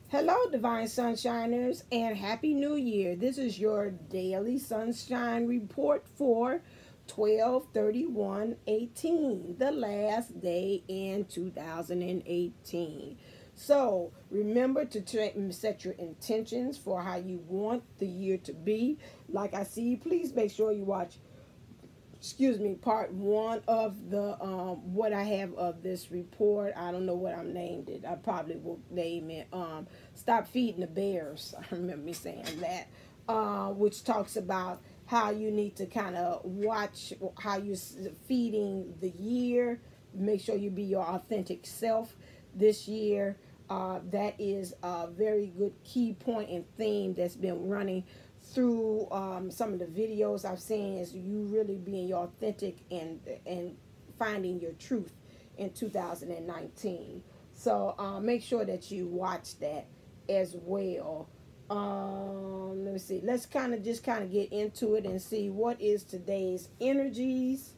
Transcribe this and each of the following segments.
Hello, Divine Sunshiners, and Happy New Year. This is your daily sunshine report for 12/31/18, the last day in 2018. So remember to set your intentions for how you want the year to be. Like I see, please make sure you watch part one of the what I have of this report. I don't know what I'm named it. I probably will name it Stop Feeding the Bears. I remember me saying that, which talks about how you need to kind of watch how you're feeding the year. Make sure you be your authentic self this year. That is a very good key point and theme that's been running through some of the videos I've seen, is you really being your authentic and finding your truth in 2019. So make sure that you watch that as well. Let me see. Let's kind of get into it and see what is today's energies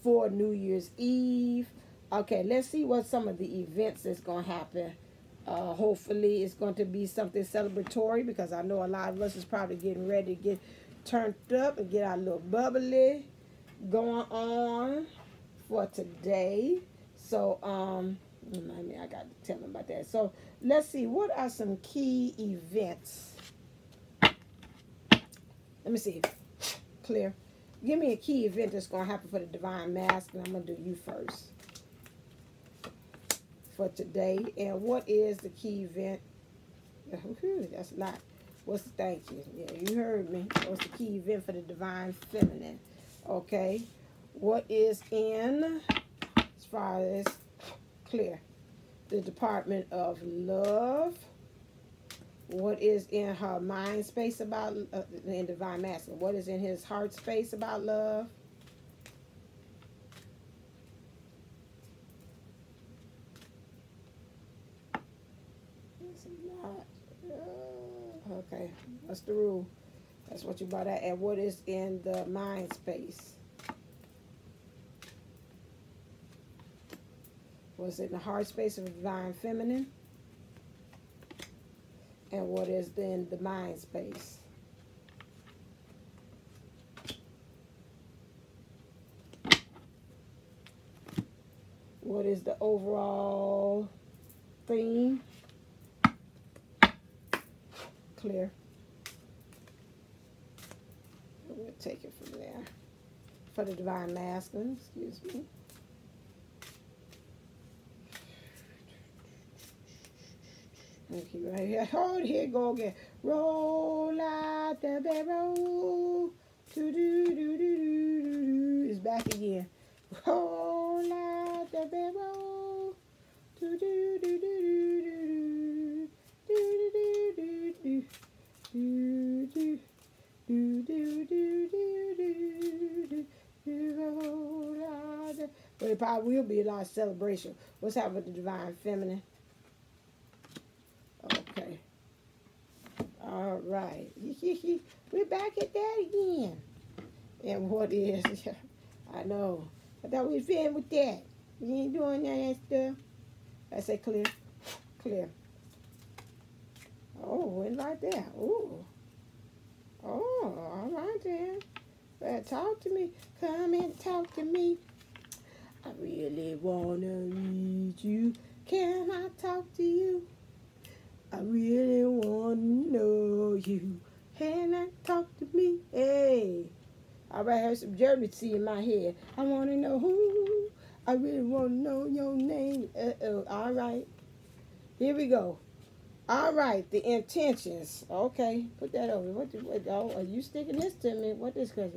for New Year's Eve. Okay, let's see what some of the events that's going to happen. Hopefully it's going to be something celebratory, because I know a lot of us is probably getting ready to get turned up and get our little bubbly going on for today. So I got to tell them about that. So let's see, what are some key events? Let me see. Clear. Give me a key event that's going to happen for the Divine Masculine. I'm going to do you first for today. And what is the key event? That's a lot. Thank you. Yeah, you heard me. What's the key event for the Divine Feminine? Okay. What is in, as far as clear, the Department of Love? What is in her mind space about, in Divine Masculine? What is in his heart space about love? Okay, what's the rule? That's what you brought out. And what is in the mind space? What's in the heart space of the Divine Feminine? And what is in the mind space? What is the overall theme? Clear. We'll take it from there. For the Divine Masculine, excuse me. Okay, right here. Oh, here you go again. Roll out the barrel. Do do do do do do. It's back again. Roll out the barrel. Do do do do do do do do do do do do do do. But it probably will be a lot of celebration. What's happening with the Divine Feminine? Okay. All right. We're back at that again. And what is? I know. I thought we was finished with that. You ain't doing that stuff. I say clear. Clear. Oh, went like that. Ooh. Oh, all right then. Better talk to me. Come and talk to me. I really wanna read you. Can I talk to you? I really want to know you. Can I talk to me? Hey. All right, I heard some Jersey in my head. I want to know who. I really want to know your name. All right. Here we go. All right, the intentions. Okay, put that over. What are you sticking this to me? What is this?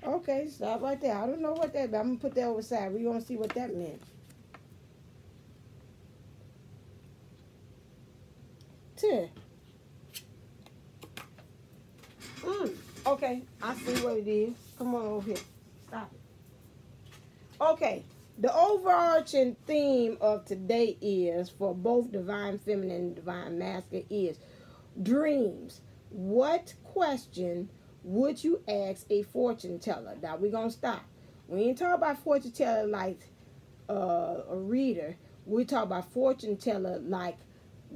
Okay, stop right there. I don't know what that meant. I'm going to put that over side. We're going to see what that meant. Okay, I see what it is. Come on over here. Stop it. Okay, the overarching theme of today is, for both Divine Feminine and Divine Masculine, is dreams. What question would you ask a fortune teller? Now we're going to stop. We ain't talking about fortune teller like a reader. we talk about fortune teller like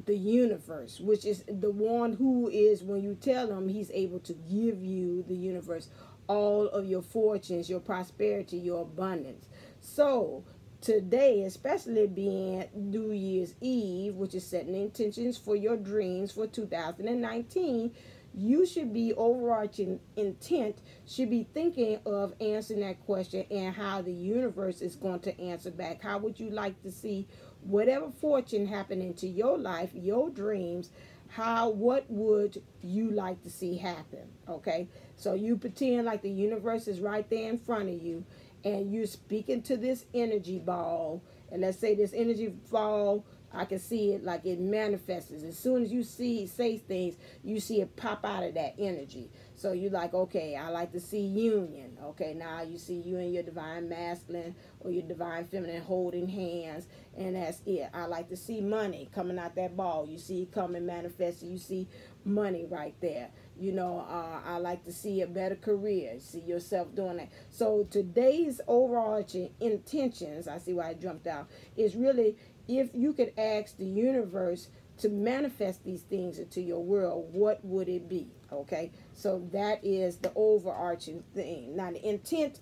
the universe, which is the one who is, when you tell him, he's able to give you, the universe, all of your fortunes, your prosperity, your abundance. So today, especially being New Year's Eve, which is setting intentions for your dreams for 2019, you should be, overarching intent should be thinking of answering that question and how the universe is going to answer back. How would you like to see whatever fortune happen into your life, your dreams? What would you like to see happen? Okay, so you pretend like the universe is right there in front of you, and you're speaking to this energy ball. And let's say this energy ball, I can see it like it manifests. As soon as you say things, you see it pop out of that energy. So you're like, okay, I like to see union. Okay, now you see you and your divine masculine or your divine feminine holding hands, and that's it. I like to see money coming out that ball. You see it coming manifesting. You see money right there. I like to see a better career. See yourself doing that. So today's overarching intentions, I see why I jumped out, is really, if you could ask the universe to manifest these things into your world, what would it be? Okay, so that is the overarching thing. Now, the intent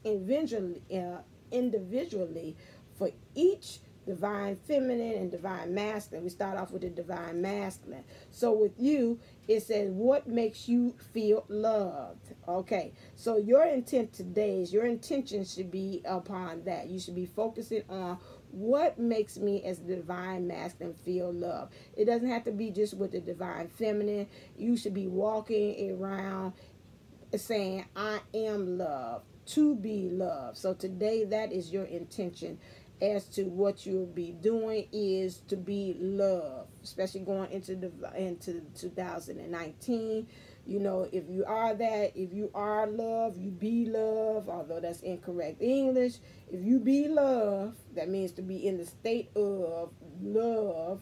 individually for each divine feminine and divine masculine. We start off with the divine masculine. So with you, it says, what makes you feel loved? Okay, so your intent today, your intention should be upon that. You should be focusing on what makes me as the divine masculine feel love. It doesn't have to be just with the divine feminine. You should be walking around saying, I am loved, to be loved. So today, that is your intention as to what you'll be doing, is to be loved, especially going into 2019. If you are that, if you are love, you be love, although that's incorrect English. If you be love, that means to be in the state of love,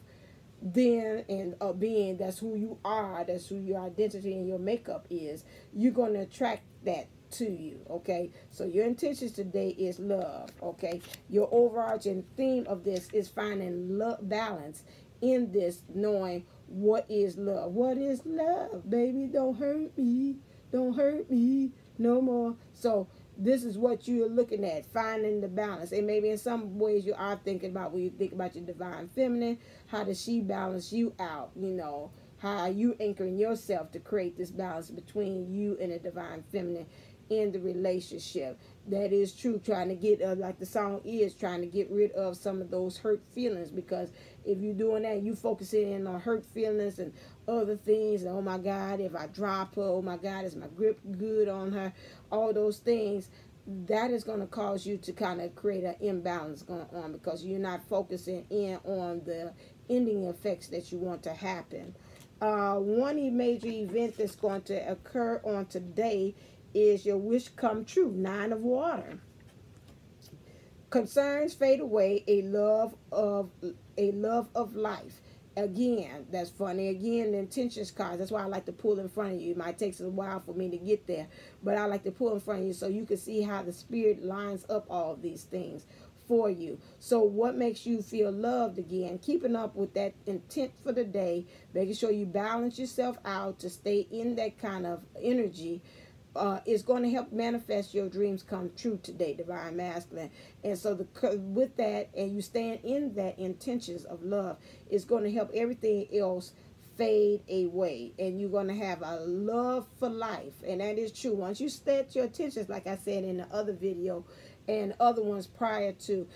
then, and being, that's who you are, that's who your identity and your makeup is. You're going to attract that to you. Okay, so your intentions today is love. Okay, your overarching theme of this is finding balance in this, knowing what is love. What is love? Baby, don't hurt me no more. So this is what you're looking at, finding the balance. And maybe in some ways you are thinking about, when you think about your divine feminine, how does she balance you out? How are you anchoring yourself to create this balance between you and the divine feminine in the relationship? That is true. Trying to get, like the song is, trying to get rid of some of those hurt feelings. Because if you're doing that, you focusing in on hurt feelings and other things. And, oh my God, if I drop her, oh my God, is my grip good on her? All those things. That is going to cause you to kind of create an imbalance going on, because you're not focusing in on the ending effects that you want to happen. One major event that's going to occur on today is your wish come true. 9 of water. Concerns fade away. A love of life. Again, that's funny. Again, the intentions cards. That's why I like to pull in front of you. It might take a while for me to get there, but I like to pull in front of you so you can see how the spirit lines up all of these things for you. So what makes you feel loved? Again, keeping up with that intent for the day, making sure you balance yourself out to stay in that kind of energy, is going to help manifest your dreams come true today, divine masculine. And so with that, and you staying in that intentions of love, is going to help everything else fade away, and you're going to have a love for life. And that is true. Once you set your intentions, like I said in the other video and other ones prior to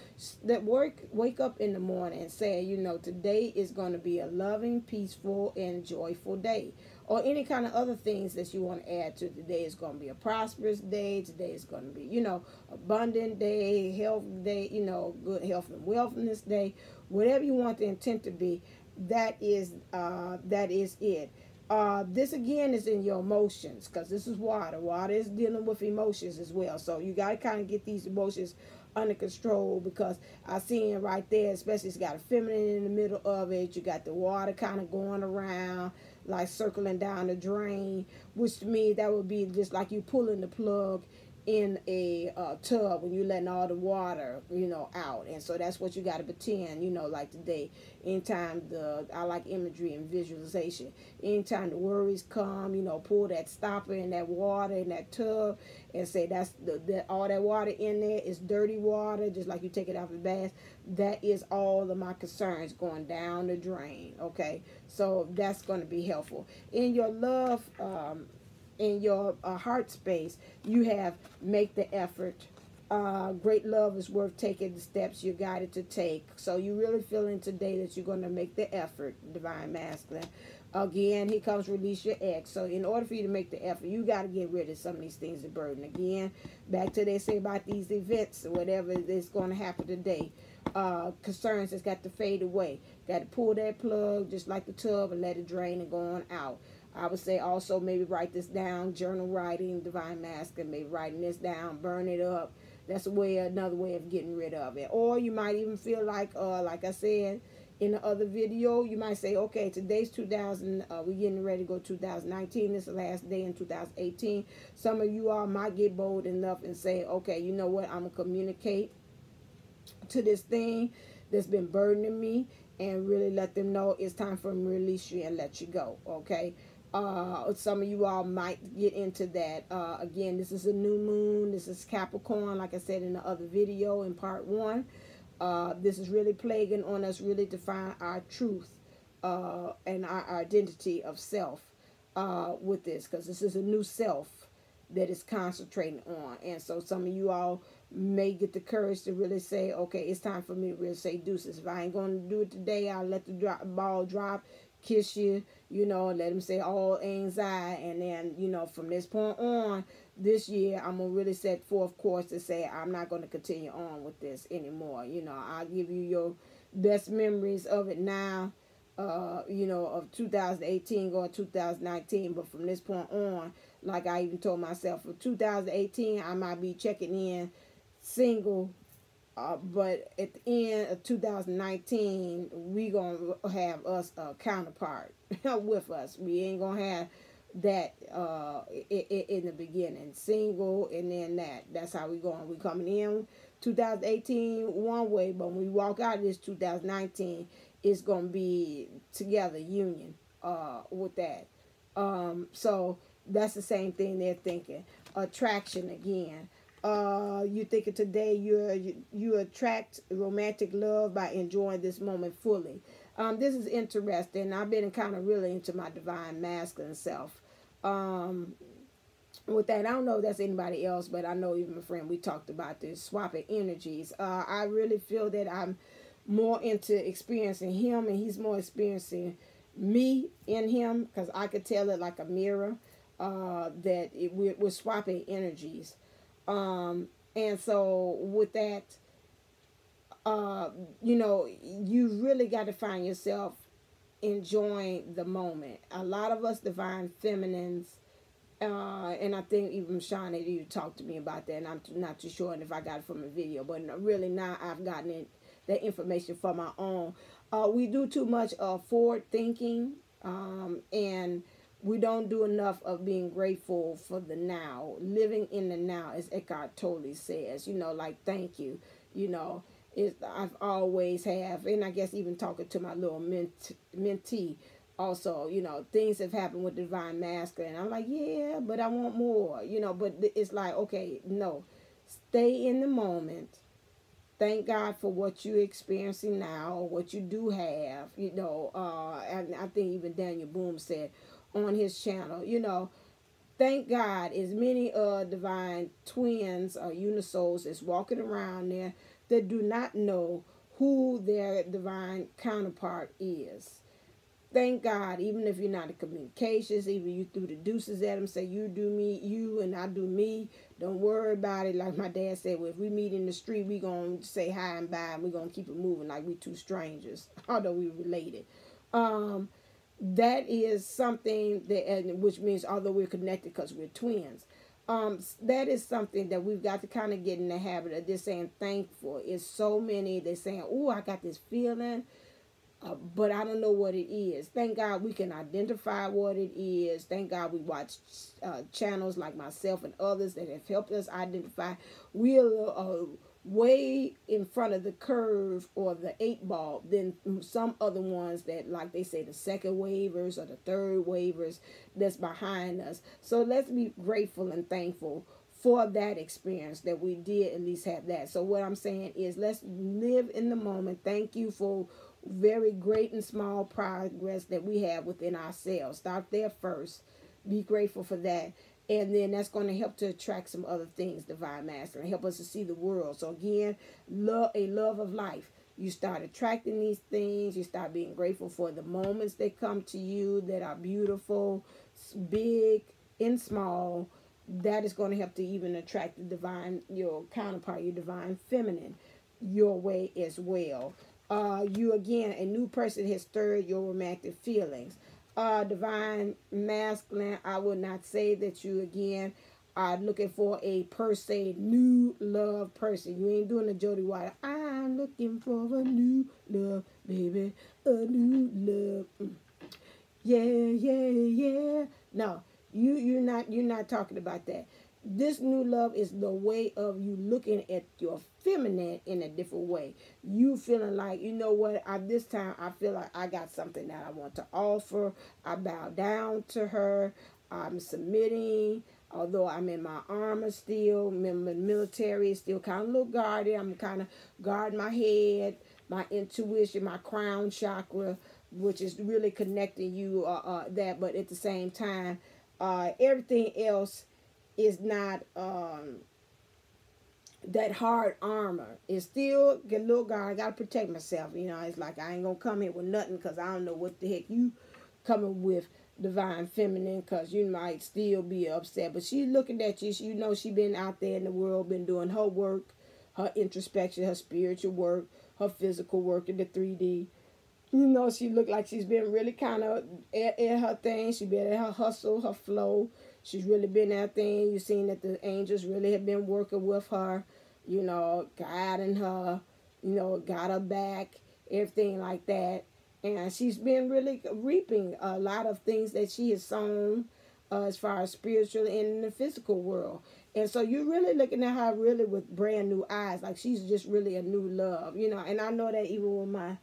that, wake up in the morning and say, today is going to be a loving, peaceful, and joyful day. Or any kind of other things that you want to add to today. Is going to be a prosperous day. Today is going to be, abundant day, health day, good health and wellness day. Whatever you want the intent to be, that is it. This again is in your emotions, because this is water. Water is dealing with emotions as well. So you got to kind of get these emotions under control, because I see it right there, especially it's got a feminine in the middle of it. You got the water kind of going around, like circling down the drain, which to me, that would be just like you pulling the plug in a tub when you're letting all the water, you know, out. And so that's what you got to pretend, you know, like today. Anytime I like imagery and visualization. Anytime the worries come, you know, pull that stopper in that water in that tub and say that's all that water in there is dirty water, just like you take it out of the bath. That is all of my concerns going down the drain. Okay, so that's going to be helpful in your love. In your heart space, you have make the effort. Great love is worth taking the steps you're guided to take. So you really feeling today that you're going to make the effort, Divine Masculine. Again, here comes release your ex. So in order for you to make the effort, you got to get rid of some of these things that burden. Again, back to they say about these events or whatever is going to happen today. Concerns that's got to fade away. Got to pull that plug just like the tub and let it drain and go on out. I would say also maybe write this down, journal writing, Divine Masculine, maybe writing this down, burn it up. That's another way of getting rid of it. Or you might even feel like I said in the other video, you might say, okay, today's 2000, we're getting ready to go 2019. This is the last day in 2018. Some of you all might get bold enough and say, okay, you know what, I'm going to communicate to this thing that's been burdening me and really let them know it's time for me to release you and let you go, okay? Some of you all might get into that. Again, this is a new moon. This is Capricorn, like I said in the other video in part 1. This is really plaguing on us really to find our truth and our identity of self with this, because this is a new self that is concentrating on. And so some of you all may get the courage to really say, okay, it's time for me to really say deuces. If I ain't going to do it today, I'll let the ball drop, kiss you, you know, let him say all anxiety. And then, you know, from this point on, this year, I'm going to really set forth course to say I'm not going to continue on with this anymore. You know, I'll give you your best memories of it now, you know, of 2018 going 2019. But from this point on, like I even told myself, for 2018, I might be checking in single. But at the end of 2019, we going to have us a counterpart with us. We ain't going to have that in the beginning. Single and then that. That's how we going. We coming in 2018 one way, but when we walk out of this 2019, it's going to be together, union with that. So that's the same thing they're thinking. Attraction again. You thinking today you attract romantic love by enjoying this moment fully. This is interesting. I've been kind of really into my Divine Masculine self. With that, I don't know if that's anybody else, but I know even my friend, we talked about this, swapping energies. I really feel that I'm more into experiencing him and he's more experiencing me in him, because I could tell it like a mirror, that we're swapping energies. And so with that, you know, you really got to find yourself enjoying the moment. A lot of us Divine Feminines, and I think even Shauna, you talked to me about that, and I'm not too sure if I got it from a video, but really now I've gotten that information for my own. We do too much forward thinking, and we don't do enough of being grateful for the now. Living in the now, as Eckhart Tolle says, you know, like, thank you. You know, I've always have, and I guess even talking to my little mentee also, you know, things have happened with Divine Masculine. I'm like, yeah, but I want more, you know, but it's like, okay, no. Stay in the moment. Thank God for what you're experiencing now, or what you do have, you know, and I think even Daniellleboomlle said on his channel, you know, thank God as many divine twins or unisouls is walking around there that do not know who their divine counterpart is. Thank God, even if you're not in communications, even you threw the deuces at them, say you do me, you, and I do me. Don't worry about it. Like my dad said, well, if we meet in the street, we going to say hi and bye, and we're going to keep it moving like we two strangers, although we related. That is something that, which means although we're connected because we're twins, that is something that we've got to kind of get in the habit of just saying thankful. It's so many, they're saying, oh, I got this feeling. but I don't know what it is. Thank God we can identify what it is. Thank God we watch channels like myself and others that have helped us identify. We're way in front of the curve or the 8 ball than some other ones that, like they say, the second wavers or the third wavers that's behind us. So let's be grateful and thankful for that experience that we did at least have that. So what I'm saying is, let's live in the moment. Thank you for very great and small progress that we have within ourselves. Start there first. Be grateful for that. And then that's going to help to attract some other things, Divine Master, and help us to see the world. So again, a love of life. You start attracting these things. You start being grateful for the moments that come to you that are beautiful, big and small. That is going to help to even attract the divine, your counterpart, your divine feminine, your way as well. You again, a new person has stirred your romantic feelings. Divine masculine, I would not say that you again are looking for a per se new love person. You ain't doing the Jody White. I'm looking for a new love, baby, a new love. Yeah, yeah, yeah. No, you're not talking about that. This new love is the way of you looking at your feminine in a different way. You feeling like, you know what, this time I feel like I got something that I want to offer. I bow down to her. I'm submitting. Although I'm in my armor still, I'm in military, still kind of a little guarded. I'm kind of guarding my head, my intuition, my crown chakra, which is really connecting you that. But at the same time, everything else is not that hard armor. It's still get a little guard. I gotta protect myself. You know, it's like I ain't gonna come here with nothing because I don't know what the heck you coming with, divine feminine, because you might still be upset. But she's looking at you. You know, she been out there in the world, been doing her work, her introspection, her spiritual work, her physical work in the 3D. You know, she looked like she's been really kind of at her thing. She been at her hustle, her flow. She's really been at thing. You've seen that the angels really have been working with her, you know, guiding her, you know, got her back, everything like that. And she's been really reaping a lot of things that she has sown as far as spiritual and in the physical world. And so you're really looking at her really with brand new eyes. Like she's just really a new love, you know. And I know that even with my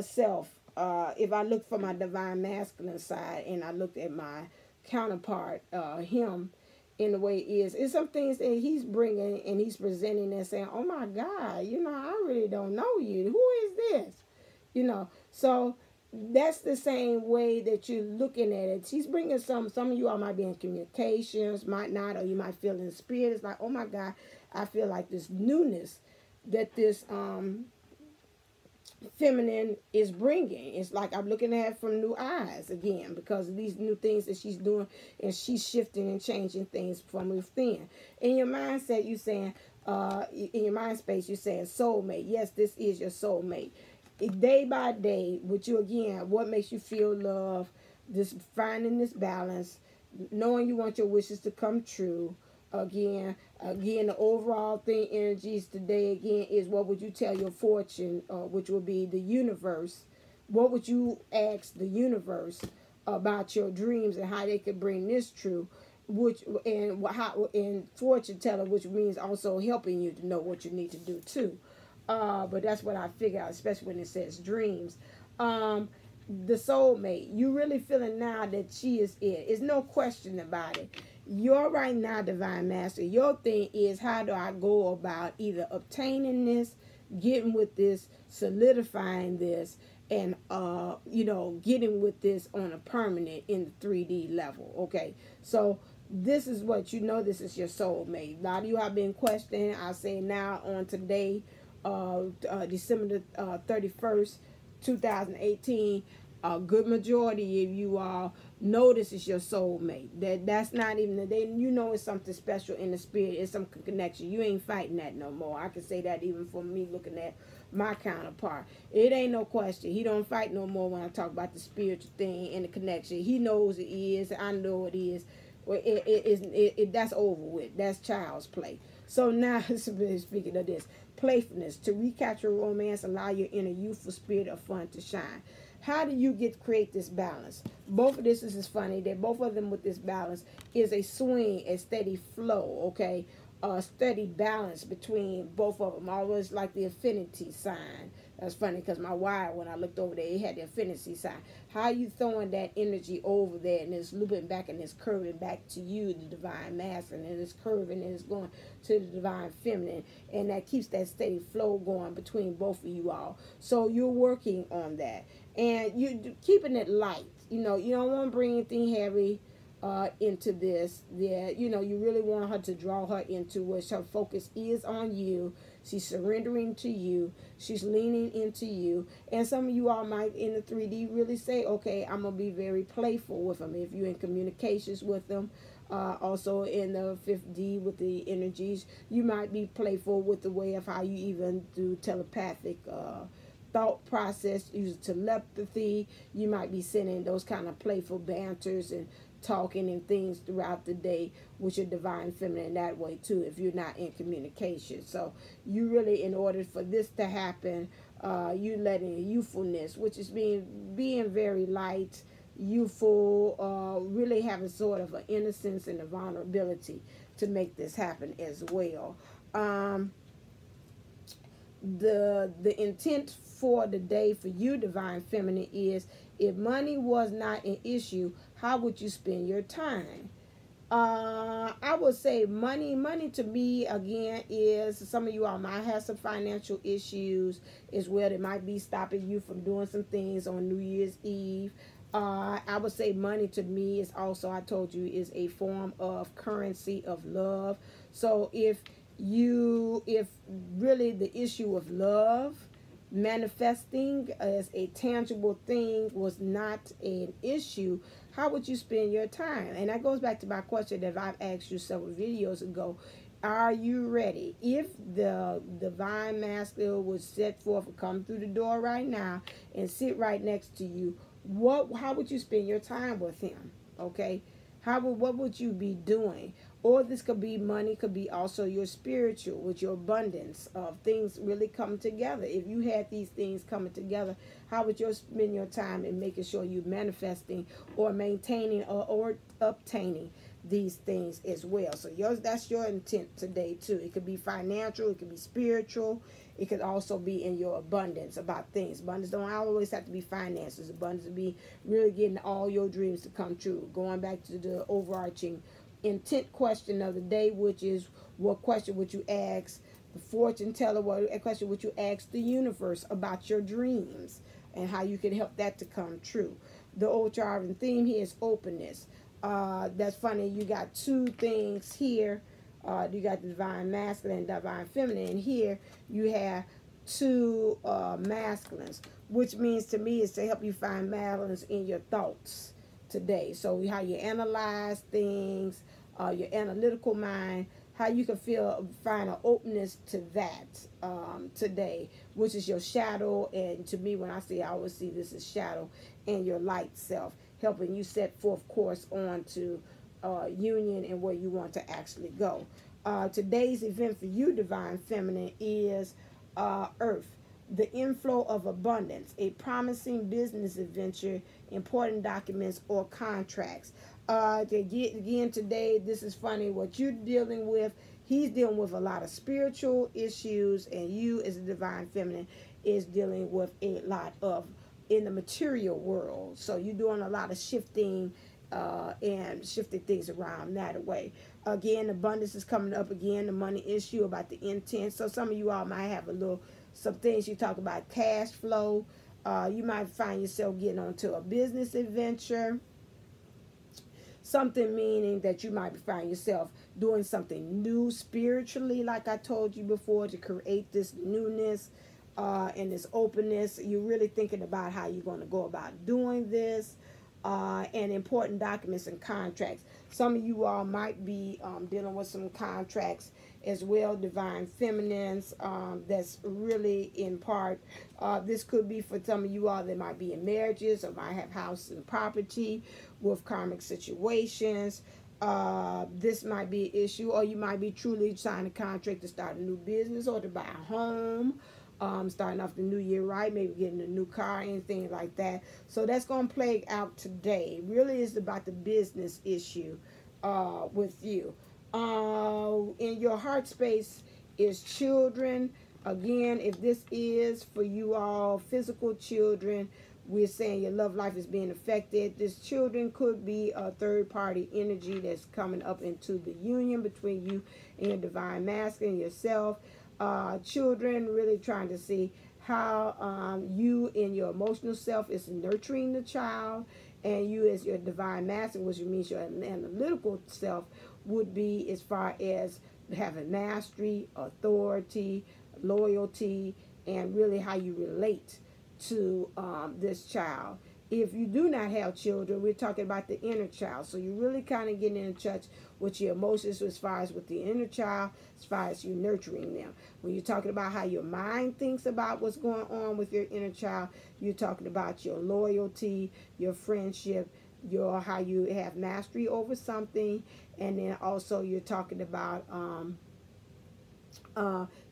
self, if I look for my divine masculine side and I looked at my counterpart, him, in the way he is, it's some things that he's bringing and he's presenting and saying, oh my God, you know, I really don't know you. Who is this? You know, so that's the same way that you're looking at it. She's bringing some of you all might be in communications, might not, or you might feel in the spirit. It's like, oh my God, I feel like this newness that this feminine is bringing. It's like I'm looking at it from new eyes again because of these new things that she's doing, and she's shifting and changing things from within. In your mindset, you saying, in your mind space, you're saying soulmate. Yes, this is your soulmate. Day by day, with you again, what makes you feel love, this finding this balance, knowing you want your wishes to come true. Again, the overall thing, energies today, again, is what would you tell your fortune, which will be the universe. What would you ask the universe about your dreams and how they could bring this true? Which and how and fortune teller, which means also helping you to know what you need to do too. But that's what I figure out, especially when it says dreams. The soulmate, you really feeling now that she is it. There's no question about it. You're right now, divine master. Your thing is, how do I go about either obtaining this, getting with this, solidifying this, and you know, getting with this on a permanent in the 3D level. Okay, so this is what you know. This is your soulmate. A lot of you have been questioning. I say now on today, December the 31st, 2018. A good majority of you all know this is your soulmate. That's not even, you know it's something special in the spirit. It's some connection. You ain't fighting that no more. I can say that even for me looking at my counterpart. It ain't no question. He don't fight no more when I talk about the spiritual thing and the connection. He knows it is. I know it is. That's over with. That's child's play. So now, speaking of this, playfulness. To recapture romance, allow your inner youthful spirit of fun to shine. How do you create this balance? Both of this is funny. That both of them with this balance is a swing, a steady flow, okay? A steady balance between both of them. Always like the affinity sign. That's funny because my wire, when I looked over there, it had the affinity sign. How you throwing that energy over there and it's looping back and it's curving back to you, the divine masculine, and it's curving and it's going to the divine feminine, and that keeps that steady flow going between both of you all. So you're working on that, and you're keeping it light. You know, you don't want to bring anything heavy into this. Yeah, you know, you really want her to draw her into where her focus is on you. She's surrendering to you. She's leaning into you. And some of you all might in the 3D really say, okay, I'm going to be very playful with them. If you're in communications with them, also in the 5D with the energies, you might be playful with the way of how you even do telepathic thought process, use telepathy. You might be sending those kind of playful banters and talking and things throughout the day with your divine feminine that way too, if you're not in communication. So you really, in order for this to happen, you letting youthfulness, which is being very light, youthful, really having sort of an innocence and a vulnerability to make this happen as well. The intent for the day for you, divine feminine, is if money was not an issue, how would you spend your time? I would say money to me, again, is some of you all might have some financial issues as well that might be stopping you from doing some things on New Year's Eve. I would say money to me is also, I told you, is a form of currency of love. So if really the issue of love manifesting as a tangible thing was not an issue, how would you spend your time? And that goes back to my question that I've asked you several videos ago. Are you ready? If the divine masculine was set forth and come through the door right now and sit right next to you, how would you spend your time with him? Okay? What would you be doing? Or this could be money, could be also your spiritual, with your abundance of things really come together. If you had these things coming together, how would you spend your time in making sure you're manifesting or maintaining or obtaining these things as well? So that's your intent today too. It could be financial, it could be spiritual, it could also be in your abundance about things. Abundance don't always have to be finances. Abundance would be really getting all your dreams to come true. Going back to the overarching intent question of the day, which is, what question would you ask the fortune teller? What question would you ask the universe about your dreams and how you can help that to come true? The overarching theme here is openness. That's funny. You got two things here. You got the divine masculine and divine feminine. And here you have two masculines, which means to me is to help you find balance in your thoughts today. So how you analyze things, your analytical mind, how you can find an openness to that today, which is your shadow. And to me, when I always see this as shadow, and your light self, helping you set forth course on to union and where you want to actually go. Today's event for you, divine feminine, is Earth. The inflow of abundance, a promising business adventure, important documents or contracts. Again, today, this is funny. What you're dealing with, he's dealing with a lot of spiritual issues, and you as a divine feminine is dealing with a lot of in the material world. So you're doing a lot of shifting and shifting things around that way. Again, abundance is coming up again, the money issue about the intent. So some of you all might have some things you talk about cash flow. You might find yourself getting onto a business adventure. Something meaning that you might find yourself doing something new spiritually, like I told you before, to create this newness and this openness. You're really thinking about how you're going to go about doing this. And important documents and contracts. Some of you all might be dealing with some contracts as well, divine feminines, that's really in part. This could be for some of you all that might be in marriages or might have house and property with karmic situations. This might be an issue, or you might be truly signing a contract to start a new business or to buy a home, starting off the new year right, maybe getting a new car, anything like that. So that's going to play out today. Really is about the business issue with you. In your heart space is children. Again, if this is for you all, physical children, we're saying your love life is being affected. This children could be a third-party energy that's coming up into the union between you and your divine masculine, yourself. Children really trying to see how you in your emotional self is nurturing the child, and you as your divine masculine, which means your analytical self, would be as far as having mastery, authority, loyalty, and really how you relate to this child. If you do not have children, we're talking about the inner child. So you're really kind of getting in touch with your emotions as far as with the inner child, as far as you nurturing them. When you're talking about how your mind thinks about what's going on with your inner child, you're talking about your loyalty, your friendship, your how you have mastery over something, and then also you're talking about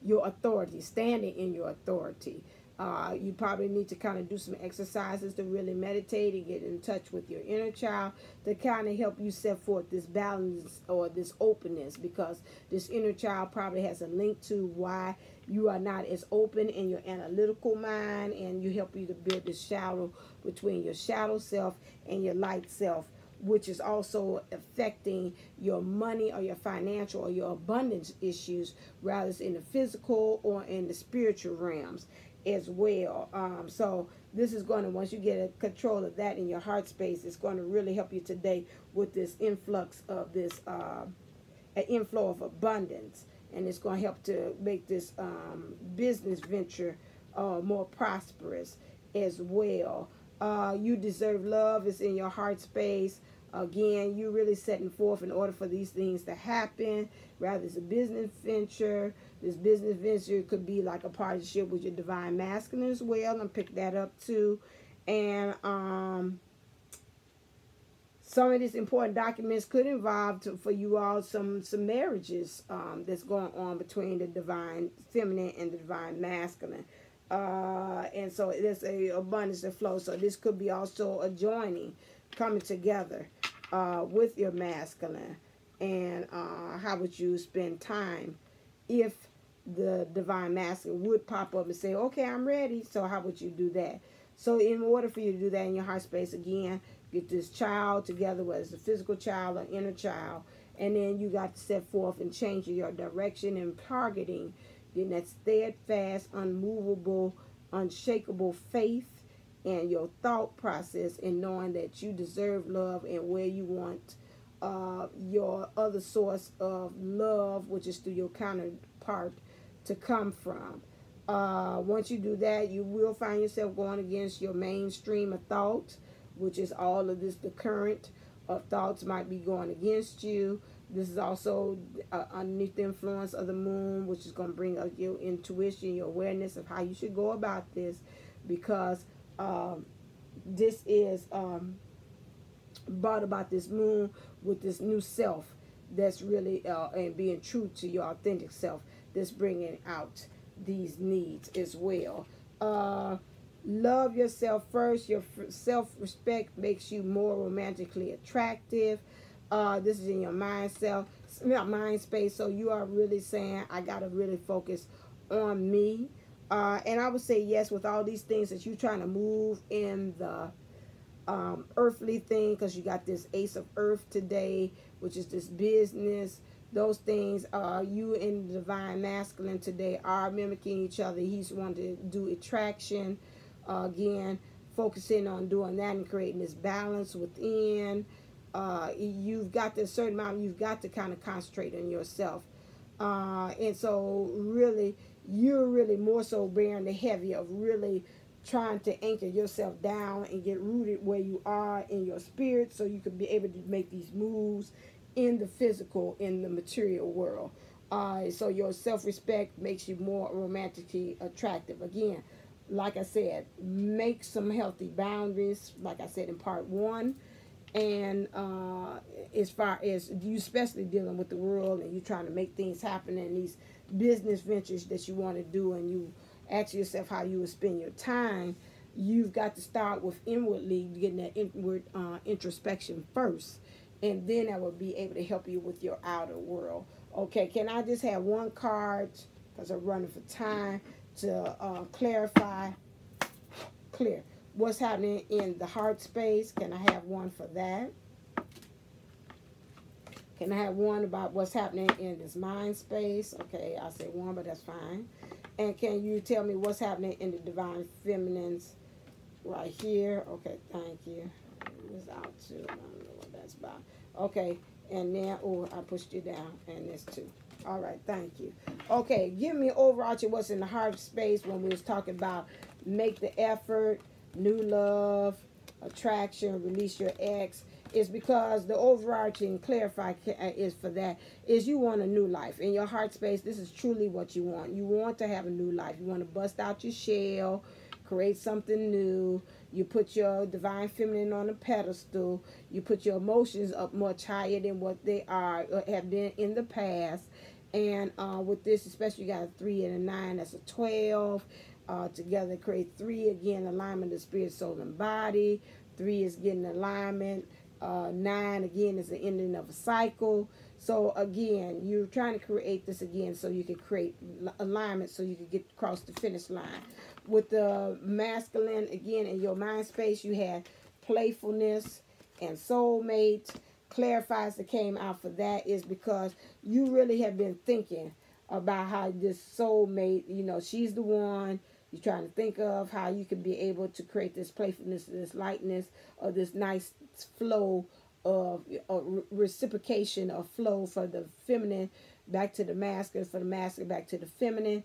your authority, standing in your authority. You probably need to kind of do some exercises to really meditate and get in touch with your inner child to kind of help you set forth this balance or this openness, because this inner child probably has a link to why you are not as open in your analytical mind, and you help you to build this shadow between your shadow self and your light self, which is also affecting your money or your financial or your abundance issues, rather in the physical or in the spiritual realms as well. So this is going to, once you get a control of that in your heart space, it's going to really help you today with this influx of this an inflow of abundance, and it's going to help to make this business venture more prosperous as well. You deserve love is in your heart space. Again, you're really setting forth in order for these things to happen. Rather, it's a business venture. This business venture could be like a partnership with your divine masculine as well, and pick that up too. And some of these important documents could involve for you all some marriages that's going on between the divine feminine and the divine masculine. And so there's a abundance of flow. So this could be also a joining, coming together with your masculine. And how would you spend time if the divine masculine would pop up and say, okay, I'm ready. So how would you do that? So in order for you to do that in your heart space, again, get this child together, whether it's a physical child or inner child, and then you got to set forth and change your direction and targeting, getting that steadfast, unmovable, unshakable faith and your thought process, and knowing that you deserve love and where you want your other source of love, which is through your counterpart, to come from. Once you do that, you will find yourself going against your mainstream of thought, which is all of this, the current of thoughts might be going against you. This is also underneath the influence of the moon, which is going to bring up your intuition, your awareness of how you should go about this, because this is brought about this moon with this new self that's really and being true to your authentic self, that's bringing out these needs as well. Love yourself first. Your self-respect makes you more romantically attractive. This is in your mind space. So you are really saying, I got to really focus on me. And I would say yes, with all these things that you're trying to move in the earthly thing, because you got this Ace of Earth today, which is this business. Those things, you and the divine masculine today are mimicking each other. He's wanting to do attraction. Again, focusing on doing that and creating this balance within. You've got this certain amount, you've got to kind of concentrate on yourself. And so really, you're really more so bearing the heavy of really trying to anchor yourself down and get rooted where you are in your spirit, so you can be able to make these moves in the physical, in the material world. So your self-respect makes you more romantically attractive. Again, like I said, make some healthy boundaries, like I said in part 1. And as far as you especially dealing with the world and you trying to make things happen in these business ventures that you want to do, and you ask yourself how you would spend your time, you've got to start with inwardly getting that inward introspection first, and then that will be able to help you with your outer world. Okay, can I just have one card, because I'm running for time, to clarify, clear what's happening in the heart space? Can I have one for that? Can I have one about what's happening in this mind space? Okay, I'll say one, but that's fine. And can you tell me what's happening in the divine feminines right here? Okay, thank you. It was out too. I don't know what that's about. Okay, and then, oh, I pushed you down, and this too. All right, thank you. Okay, give me overarching what's in the heart space when we was talking about make the effort, new love, attraction, release your ex. Is because the overarching clarify is for that is you want a new life in your heart space. This is truly what you want. You want to have a new life. You want to bust out your shell, create something new. You put your divine feminine on a pedestal. You put your emotions up much higher than what they are or have been in the past. And with this, especially, you got a 3 and a 9. That's a 12. Together create 3 again, alignment of spirit, soul, and body. 3 is getting alignment. 9 again is the ending of a cycle. So again, you're trying to create this again so you can create alignment so you can get across the finish line. With the masculine, again, in your mind space, you had playfulness and soulmate. Clarifies that came out for that is because you really have been thinking about how this soulmate, you know, she's the one. You're trying to think of how you can be able to create this playfulness, this lightness, or this nice flow of reciprocation of flow for the feminine back to the masculine, for the masculine back to the feminine.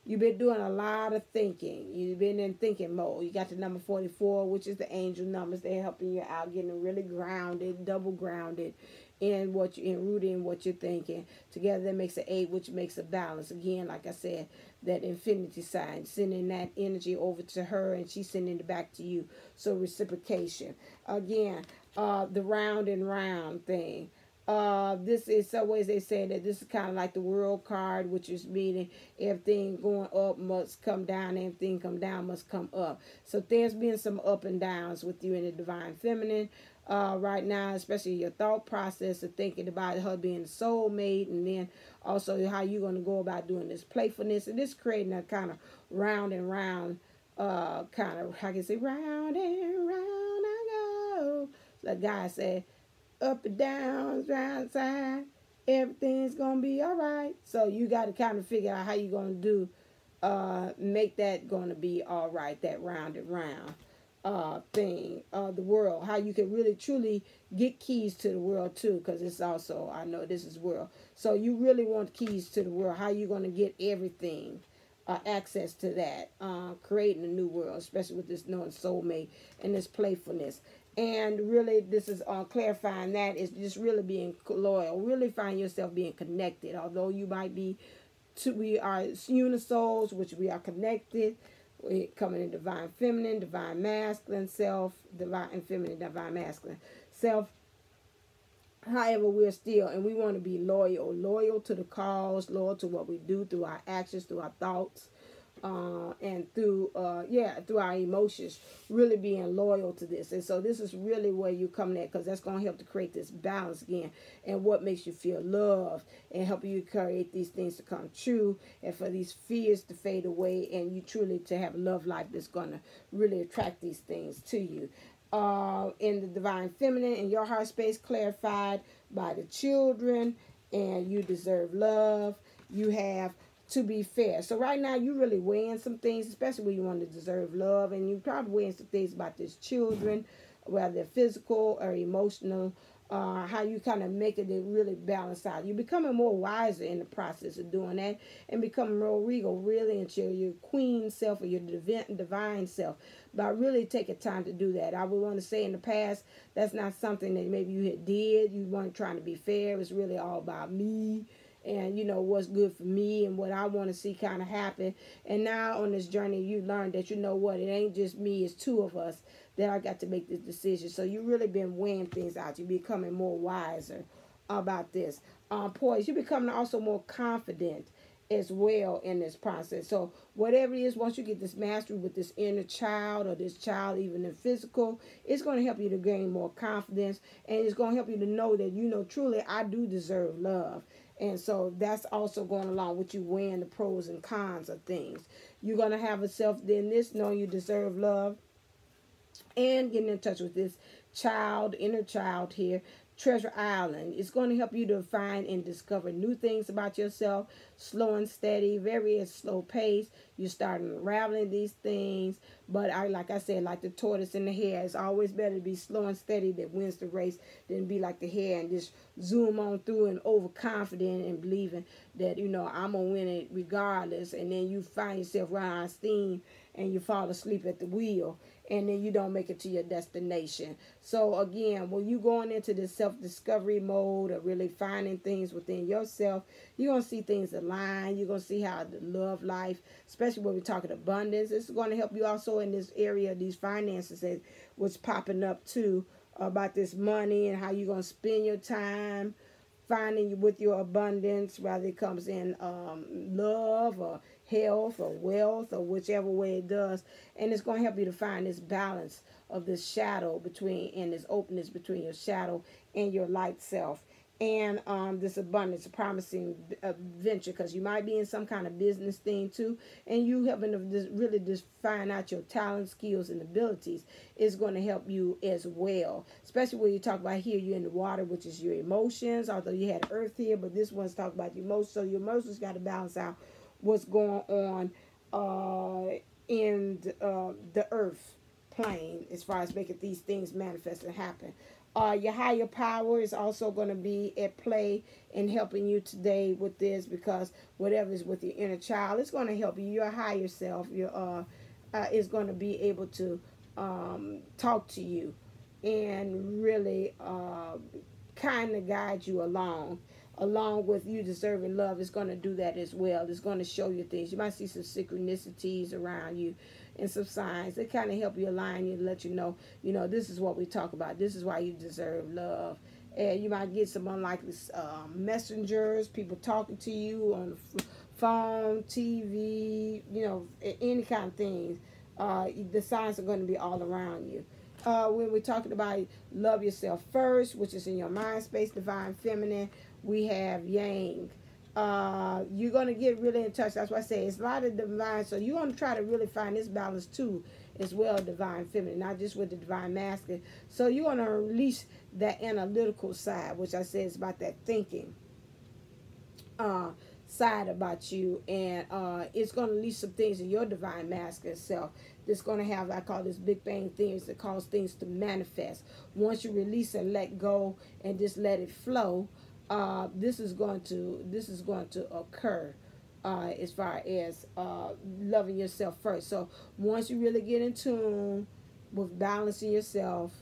You've been doing a lot of thinking. You've been in thinking mode. You got the number 44, which is the angel numbers. They're helping you out, getting really grounded, double grounded in what you rooted in what you're thinking. Together that makes an 8, which makes a balance. Again, like I said, that infinity sign, sending that energy over to her and she's sending it back to you. So reciprocation. Again, the round and round thing. This is some ways they say that this is kind of like the world card, which is meaning everything going up must come down, everything come down must come up. So there's been some up and downs with you in the divine feminine right now, especially your thought process of thinking about her being a soulmate, and then also how you're going to go about doing this playfulness, and this creating a kind of round and round kind of, how can I say, round and round I go. The guy said, up and down, round side, everything's gonna be all right. So you got to kind of figure out how you're gonna do, make that gonna be all right, that round and round thing. The world, how you can really truly get keys to the world too, because it's also, I know this is world. So you really want keys to the world. How you gonna get everything, access to that, creating a new world, especially with this knowing soulmate and this playfulness. And really, this is clarifying that is just really being loyal. Really find yourself being connected. Although you might be, we are Unisouls, which we are connected. We coming in divine feminine, divine masculine self, divine feminine, divine masculine self. However, we're still, and we want to be loyal to the cause, loyal to what we do through our actions, through our thoughts. And through our emotions, really being loyal to this. And so this is really where you come at, because that's going to help to create this balance again, and what makes you feel loved, and help you create these things to come true, and for these fears to fade away, and you truly to have a love life that's going to really attract these things to you. In the divine feminine, in your heart space, clarified by the children, and you deserve love. You have to be fair. So right now you really weighing some things, especially when you want to deserve love, and you probably weighing some things about these children, whether they're physical or emotional, how you kind of make it really balance out. You're becoming more wiser in the process of doing that, and becoming more regal, really into your queen self or your divine self, but really take a time to do that. I would want to say in the past, that's not something that maybe you had did. You weren't trying to be fair. It was really all about me and you know what's good for me and what I want to see kind of happen. And now on this journey, you learn that you know what, it ain't just me, it's two of us that I got to make this decision. So you really been weighing things out. You're becoming more wiser about this. Poise, you're becoming also more confident as well in this process. So whatever it is, once you get this mastery with this inner child or this child, even in physical, it's going to help you to gain more confidence, and it's going to help you to know that, you know, truly I do deserve love. And so that's also going along with you weighing the pros and cons of things. You're going to have a self-awareness, knowing you deserve love, and getting in touch with this child, inner child here. Treasure Island. It's going to help you to find and discover new things about yourself, slow and steady, very slow pace. You're starting unraveling these things. But like I said, like the tortoise and the hare, it's always better to be slow and steady that wins the race than be like the hare and just zoom on through and overconfident and believing that, you know, I'm going to win it regardless. And then you find yourself running out of steam and you fall asleep at the wheel, and then you don't make it to your destination. So again, when you going into this self-discovery mode of really finding things within yourself, you're going to see things align. You're going to see how the love life, especially when we're talking abundance, it's going to help you also in this area, these finances that was popping up too, about this money and how you're going to spend your time finding with your abundance, whether it comes in love or health or wealth or whichever way it does. And it's going to help you to find this balance of this shadow between, and this openness between your shadow and your light self. And this abundance, a promising venture, because you might be in some kind of business thing too, and you having to really just find out your talents, skills, and abilities is going to help you as well. Especially when you talk about here, you're in the water, which is your emotions, although you had earth here, but this one's talking about your emotions. So your emotions got to balance out what's going on in the earth plane as far as making these things manifest and happen. Your higher power is also going to be at play in helping you today with this, because whatever is with your inner child, it's going to help you. Your higher self is going to be able to talk to you and really kind of guide you along with you deserving love. Is going to do that as well. It's going to show you things. You might see some synchronicities around you and some signs that kind of help you align you, to let you know, this is what we talk about. This is why you deserve love. And you might get some unlikely messengers, people talking to you on the phone, TV, any kind of things. The signs are going to be all around you. When we're talking about love yourself first, which is in your mind space, divine feminine, we have yang. You're going to get really in touch. That's why I say it's a lot of divine. So you're going to try to really find this balance too, as well, divine feminine, not just with the divine masculine. So you're going to release that analytical side, which I said is about that thinking side about you. And it's going to release some things in your divine masculine self. That's going to have, I call this Big Bang theories, that cause things to manifest. Once you release and let go and just let it flow, this is going to occur as far as loving yourself first. So once you really get in tune with balancing yourself,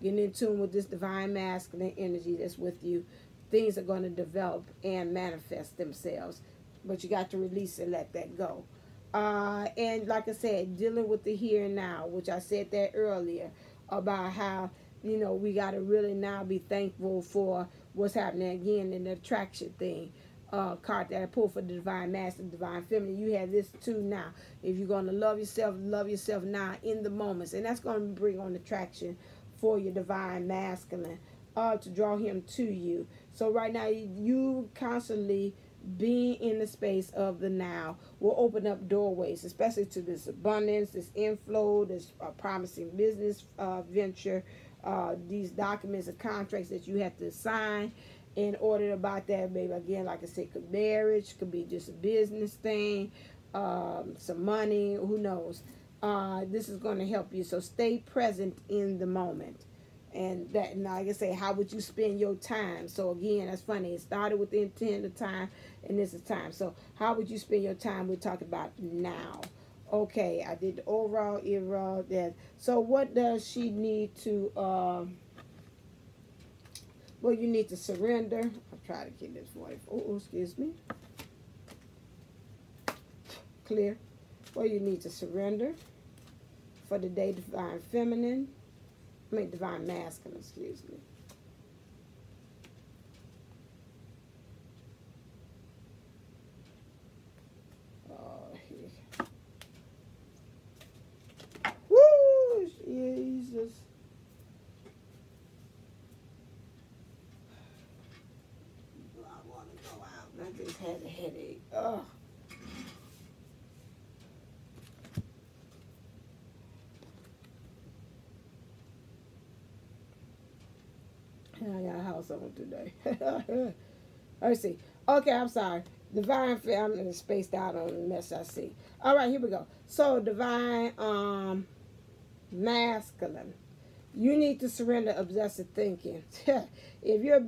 getting in tune with this divine masculine energy that's with you, things are going to develop and manifest themselves. But you got to release and let that go. And like I said, dealing with the here and now, which I said that earlier, about how, we got to really now be thankful for what's happening again in the attraction thing. Card that I pulled for the divine masculine, divine feminine. You have this too now. If you're going to love yourself now in the moments. And that's going to bring on attraction for your divine masculine to draw him to you. So right now, you constantly being in the space of the now will open up doorways, especially to this abundance, this inflow, this promising business venture, these documents and contracts that you have to sign in order about that, baby. Again, like I said, could marriage, could be just a business thing, some money, who knows. This is going to help you. So stay present in the moment. And that, and like I say, how would you spend your time? So again, that's funny. It started with the intent of time, and this is time. So how would you spend your time? We're talking about now. Okay, I did the overall, that. So what does she need to Well, you need to surrender. I'll try to keep this 44. Oh, excuse me. Clear. Well, you need to surrender for the day, divine feminine. I mean, divine masculine, excuse me. Woo! Jesus. I want to go out. I just had a headache. Ugh. I got a house on today. Let's see. Okay, I'm sorry. Divine, I'm spaced out on the mess I see. All right, here we go. So, divine masculine. You need to surrender obsessive thinking. If you're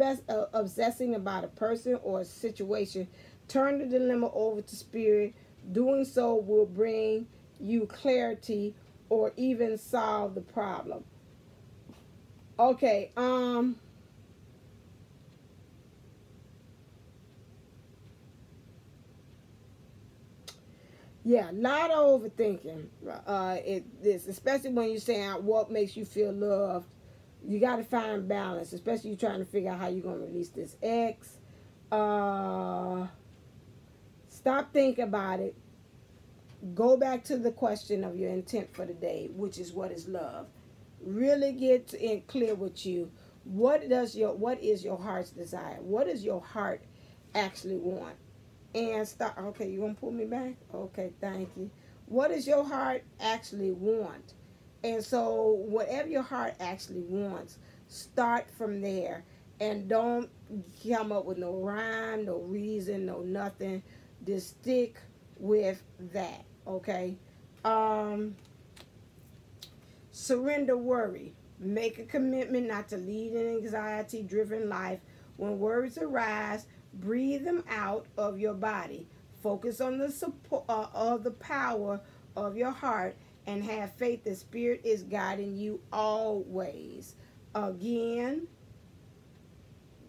obsessing about a person or a situation, turn the dilemma over to spirit. Doing so will bring you clarity or even solve the problem. Okay, yeah, a lot of overthinking. This, especially when you're saying what makes you feel loved. You got to find balance, especially you trying to figure out how you're going to release this ex. Stop thinking about it. Go back to the question of your intent for the day, which is what is love. Really get in clear with you. What is your heart's desire? What does your heart actually want? And stop. Okay, you gonna pull me back? Okay, thank you. What does your heart actually want? And so whatever your heart actually wants, start from there, and don't come up with no rhyme, no reason, no nothing. Just stick with that. Okay. Surrender worry. Make a commitment not to lead an anxiety-driven life. When worries arise, breathe them out of your body. Focus on the support of the power of your heart, and have faith that spirit is guiding you always. Again,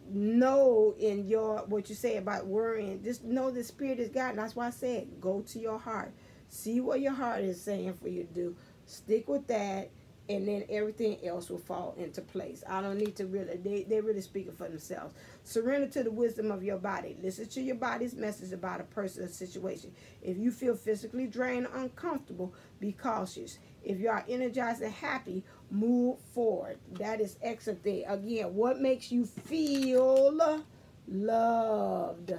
know in your what you say about worrying. Just know the spirit is guiding. That's why I said go to your heart. See what your heart is saying for you to do. Stick with that. And then everything else will fall into place. I don't need to really, they're really speaking for themselves. Surrender to the wisdom of your body. Listen to your body's message about a person or situation. If you feel physically drained or uncomfortable, be cautious. If you are energized and happy, move forward. That is excellent thing. Again, what makes you feel loved?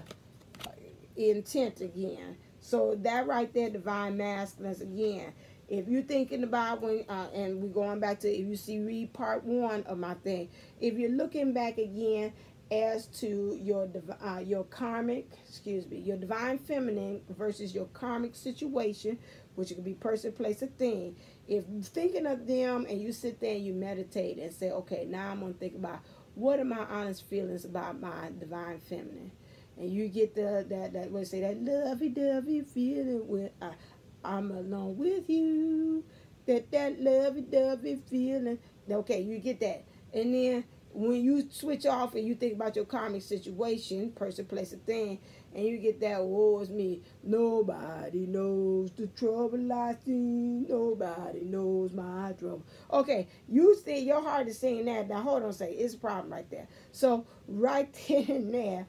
Intent again. So that right there, divine masculines again. If you're thinking about when, and we're going back to, if you see, read part 1 of my thing. If you're looking back again as to your divine feminine versus your karmic situation, which could be person, place, or thing. If you're thinking of them and you sit there and you meditate and say, okay, now I'm going to think about what are my honest feelings about my divine feminine. And you get that lovey-dovey feeling with, I'm alone with you. That lovey-dovey feeling. Okay, you get that. And then when you switch off and you think about your karmic situation, person, place, or thing, and you get that, woe is me. Nobody knows the trouble I see. Nobody knows my trouble. Okay, you see, your heart is saying that. Now, hold on a second. It's a problem right there. So, right then and there,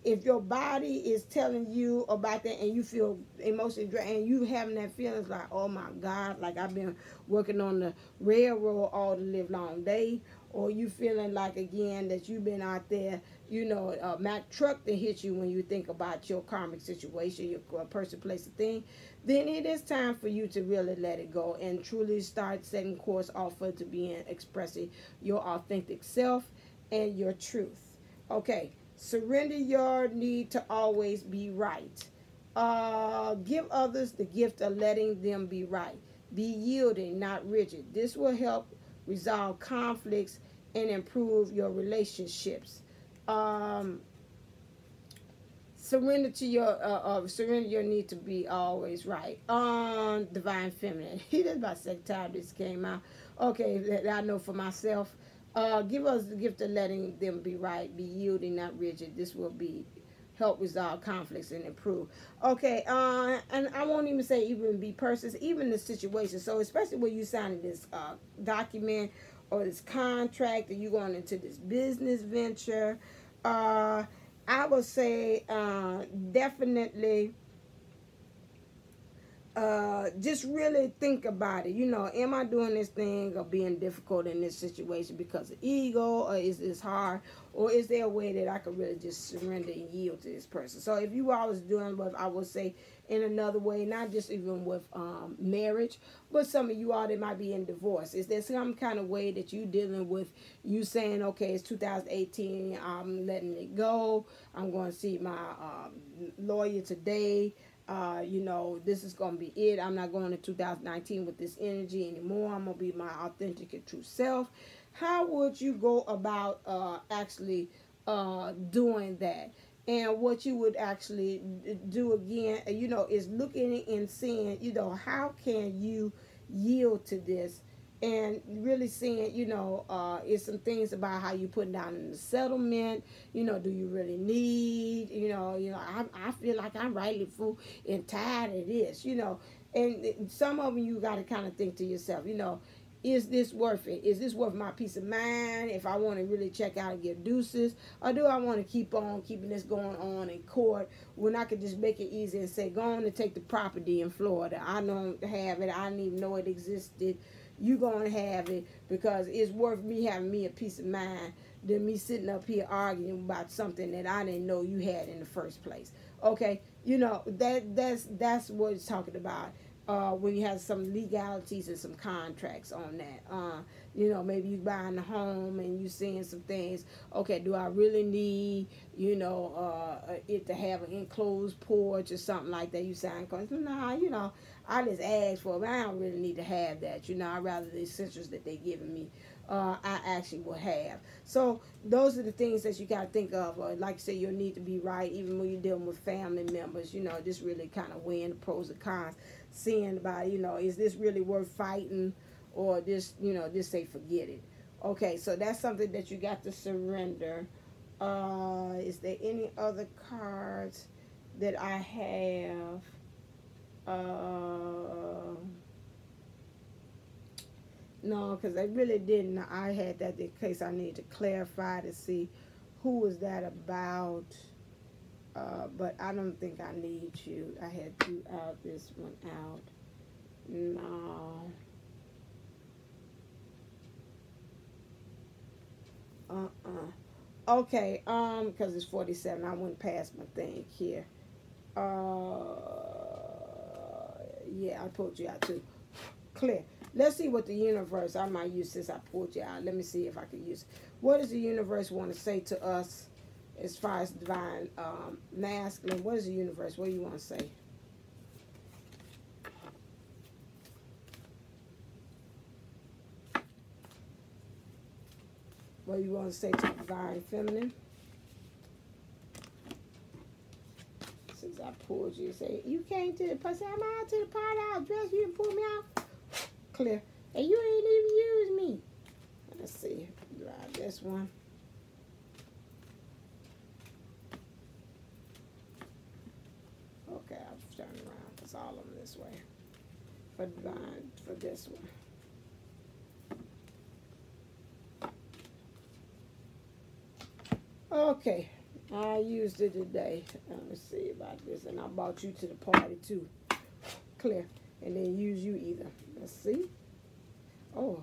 if your body is telling you about that and you feel emotionally drained and you having that feeling like, oh my God, like I've been working on the railroad all the live long day, or you feeling like again that you've been out there, you know, a Mack truck that hit you when you think about your karmic situation, your person, place, or thing, then it is time for you to really let it go and truly start setting course off to being expressing your authentic self and your truth. Okay. Surrender your need to always be right. Give others the gift of letting them be right. Be yielding, not rigid. This will help resolve conflicts and improve your relationships. Surrender your need to be always right. Divine feminine. That's about the second time this came out. Okay, I know for myself. Give us the gift of letting them be right, be yielding, not rigid. This will be help resolve conflicts and improve. Okay, and I won't even say even be persons, even the situation. So especially when you signing this document or this contract, or you going into this business venture, I would say definitely just really think about it. You know, am I doing this thing or being difficult in this situation because of ego, or is this hard, or is there a way that I could really just surrender and yield to this person? So if you always doing what I would say in another way, not just even with marriage, but some of you all that might be in divorce, is there some kind of way that you dealing with you saying, okay, it's 2018, I'm letting it go, I'm going to see my lawyer today, you know, this is going to be it. I'm not going to 2019 with this energy anymore. I'm going to be my authentic and true self. How would you go about actually doing that? And what you would actually do again, you know, is looking and seeing, you know, how can you yield to this? And really seeing, you know, is some things about how you put down in the settlement. You know, do you really need, I feel like I'm rightly full and tired of this, you know. And some of them you got to kind of think to yourself, you know, is this worth it? Is this worth my peace of mind if I want to really check out and give deuces? Or do I want to keep on keeping this going on in court when I could just make it easy and say, go on and take the property in Florida. I don't have it. I didn't even know it existed. You gonna have it because it's worth me having me a peace of mind than me sitting up here arguing about something that I didn't know you had in the first place. Okay, you know that's what it's talking about. When you have some legalities and some contracts on that. You know, maybe you buying a home and you seeing some things. Okay, do I really need, you know, it to have an enclosed porch or something like that? You sign contracts. Nah, you know, I just asked for it, but I don't really need to have that. You know, I'd rather the essentials that they giving me, I actually will have. So those are the things that you got to think of. Like I said, you'll need to be right, even when you're dealing with family members. You know, just really kind of weighing the pros and cons, seeing about, you know, is this really worth fighting, or this, you know, just say forget it. Okay, so that's something that you got to surrender. Is there any other cards that I have? No, because I really didn't. I had that in case I need to clarify to see who was that about. But I don't think I need you. I had you out, this one out. No. Okay, because it's 47. I went past my thing here. Yeah, I pulled you out too. Clear. Let's see what the universe, I might use this, I pulled you out. Let me see if I can use it. What does the universe want to say to us as far as divine masculine? What is the universe? What do you want to say? What do you want to say to divine feminine? Since I pulled you, say, you came to the party, I'm out to the party, I'll dress you and pull me out. Clear. And you ain't even use me. Let's see. Drive this one. Okay, I'll turn around because all of them this way. For divine, for this one. Okay. I used it today. Let me see about this. And I brought you to the party too. Clear. And then use you either. Let's see. Oh.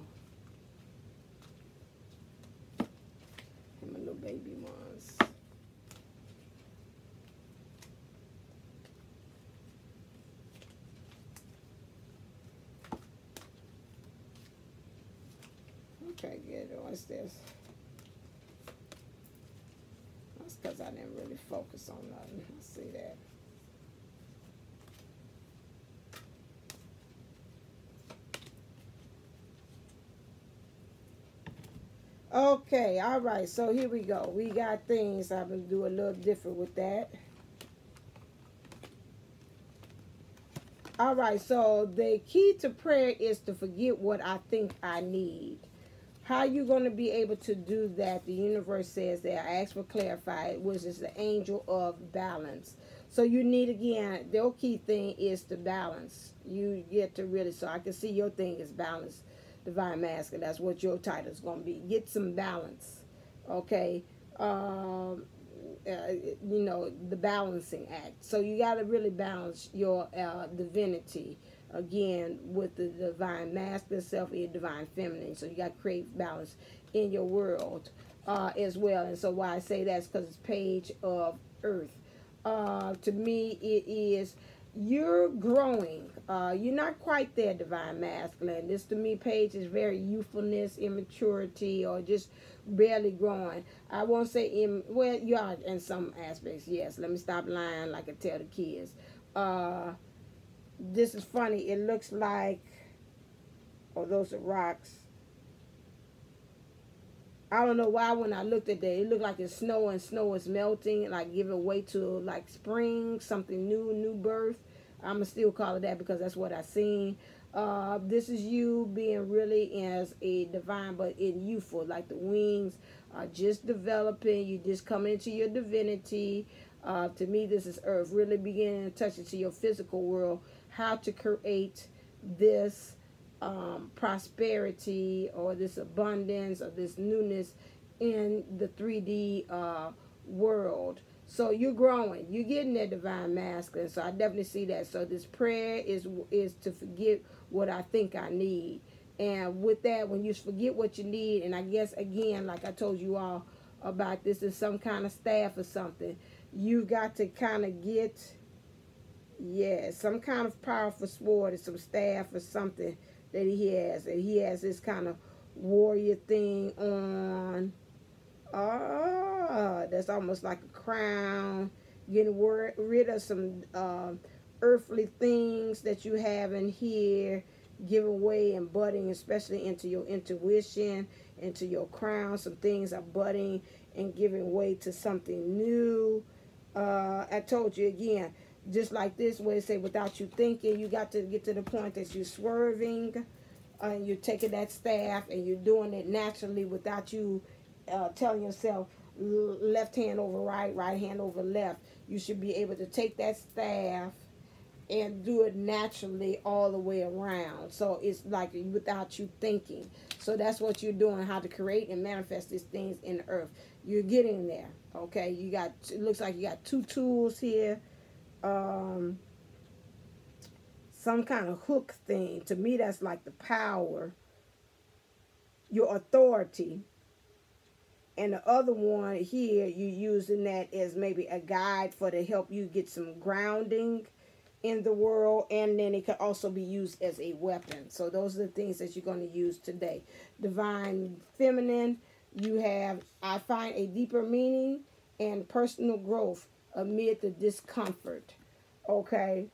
And my little baby ones. Okay, good. What's this? That's because I didn't really focus on nothing. I see that. Okay, all right, so here we go. We got things. I'm going to do a little different with that. All right, so the key to prayer is to forget what I think I need. How you going to be able to do that? The universe says that. I asked for clarify, which is the angel of balance. So you need, again, the key thing is to balance. You get to really, so I can see your thing is balance, divine masculine. That's what your title is going to be. Get some balance, okay? You know, the balancing act. So you got to really balance your divinity, again, with the divine masculine self and your divine feminine. So you got to create balance in your world as well. And so why I say that's because it's page of earth. To me, it is, you're growing. You're not quite there, divine masculine. This, to me, page is very youthfulness, immaturity, or just barely growing. I won't say, well, you are in some aspects, yes. Let me stop lying like I tell the kids. This is funny. It looks like, oh, those are rocks. I don't know why when I looked at that, it looked like it's snow and snow is melting, like giving way to like spring, something new birth. I'm going to still call it that because that's what I seen. This is you being really as a divine, but in youthful, like the wings are just developing. You just come into your divinity. To me, this is earth, really beginning to touch into your physical world, how to create this prosperity or this abundance or this newness in the 3D world. So you're growing, you're getting that divine masculine. So I definitely see that. So this prayer is to forget what I think I need. And with that, when you forget what you need, and I guess again, like I told you all about, this is some kind of staff or something, you got to kind of get, yeah, some kind of powerful sword or some staff or something that he has. And he has this kind of warrior thing on. That's almost like a crown. Getting rid of some earthly things that you have in here, giving way and budding, especially into your intuition, into your crown. Some things are budding and giving way to something new. I told you again, just like this, where it say without you thinking, you got to get to the point that you're swerving, and you're taking that staff and you're doing it naturally without you telling yourself left hand over right, right hand over left. You should be able to take that staff and do it naturally all the way around. So it's like without you thinking. So that's what you're doing, how to create and manifest these things in the earth. You're getting there, okay? You got, it looks like you got two tools here. Some kind of hook thing. To me, that's like the power, your authority. And the other one here, you're using that as maybe a guide for to help you get some grounding in the world. And then it could also be used as a weapon. So those are the things that you're going to use today. Divine feminine, you have, I find a deeper meaning and personal growth amid the discomfort. Okay.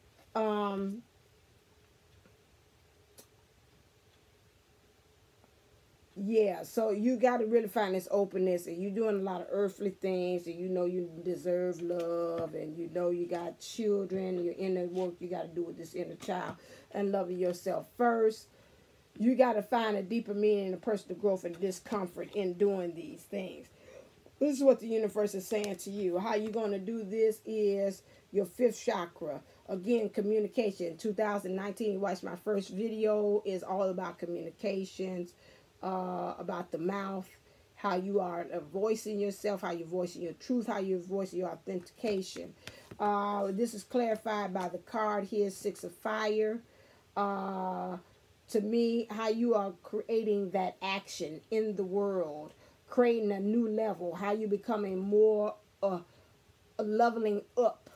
Yeah, so you got to really find this openness, and you're doing a lot of earthly things, and you know you deserve love, and you know you got children, your inner work you got to do with this inner child, and loving yourself first. You got to find a deeper meaning of personal growth and discomfort in doing these things. This is what the universe is saying to you. How you're going to do this is your fifth chakra. Again, communication. 2019, you watched my first video, is all about communications. About the mouth, how you are voicing yourself, how you're voicing your truth, how you're voicing your authentication. This is clarified by the card here, Six of Fire. To me, how you are creating that action in the world, creating a new level, how you're becoming more leveling up,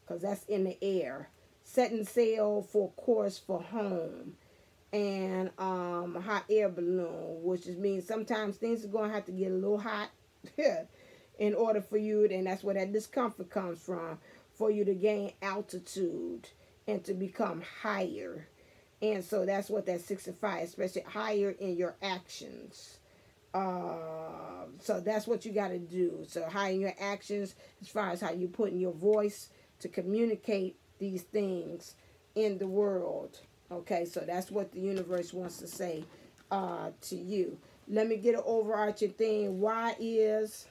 because that's in the air. Setting sail for course for home. And hot air balloon, which just means sometimes things are going to have to get a little hot in order for you, and that's where that discomfort comes from, for you to gain altitude and to become higher. And so that's what that 6 of 5, especially higher in your actions. So that's what you got to do. So higher in your actions as far as how you put in your voice to communicate these things in the world. Okay, so that's what the universe wants to say to you. Let me get an overarching thing. Why is,